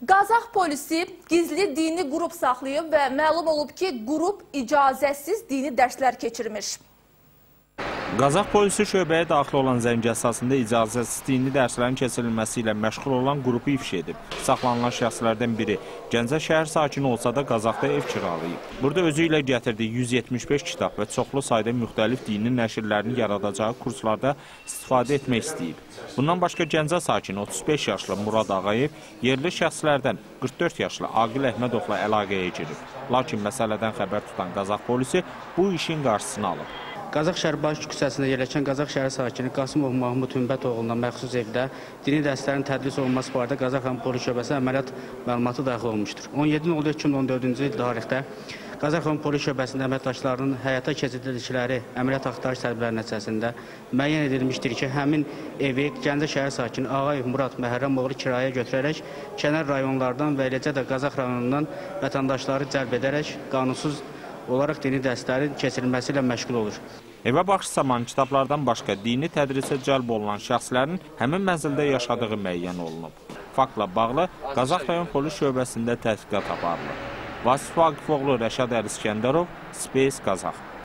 Qazax polisi gizli dini qrup saxlayıb və məlum olub ki, qrup icazəsiz dini dərslər keçirmiş. Qazax polisi şöbəyə daxil olan zəng əsasında icazəsiz dini dərslərin keçirilməsi ilə məşğul olan qrupu ifşa edib. Saxlanılan şəxslərdən biri Gəncə şəhər sakini olsa da Qazaxda ev kiralayıb. Burada özü ilə gətirdiyi 175 kitab və çoxlu sayda müxtəlif dini nəşrlərini yaradacağı kurslarda istifadə etmək istəyib. Bundan başqa Gəncə sakini 35 yaşlı Murad Ağayev yerli şəxslərdən 44 yaşlı Aqil Əhmədovla əlaqəyə girib. Lakin məsələdən xəbər tutan Qazax polisi bu işin qarşısını alıb. Qazax şəhər Bakı küçəsində yerləşən Qazax şəhəri sakini Qasımov Mahmud Hümbət oğluna məxsus evdə dini dərslərin tədris olunması barədə Qazax rayon polis şöbəsinə əməliyyat məlumatı daxil olmuşdur. 17 noyabr 2014-cü il tarixdə Qazax rayon polis şöbəsində əməkdaşlarının həyata keçirdikləri əməliyyat axtarış tədbirləri nəticəsində müəyyən edilmişdir ki, həmin evi Gəncə şəhər sakini Ağayev Murad Məhərrəmoğlu kirayə götürərək kənar rayonlardan və eləcə də Qazax rayonundan vətəndaşları cəlb edərək qanunsuz olaraq dini dərslərin keçirilməsi ilə məşğul olur. Evə baxış zamanı kitablardan başqa dini tədrisə cəlb olunan şəxslərin həmin mənzildə yaşadığı müəyyən olunub. Faktla bağlı Qazax rayon polis şöbəsində təhqiqat aparılır. Vasif Vaqifoğlu, Rəşad Əliskəndərov, Space Qazax.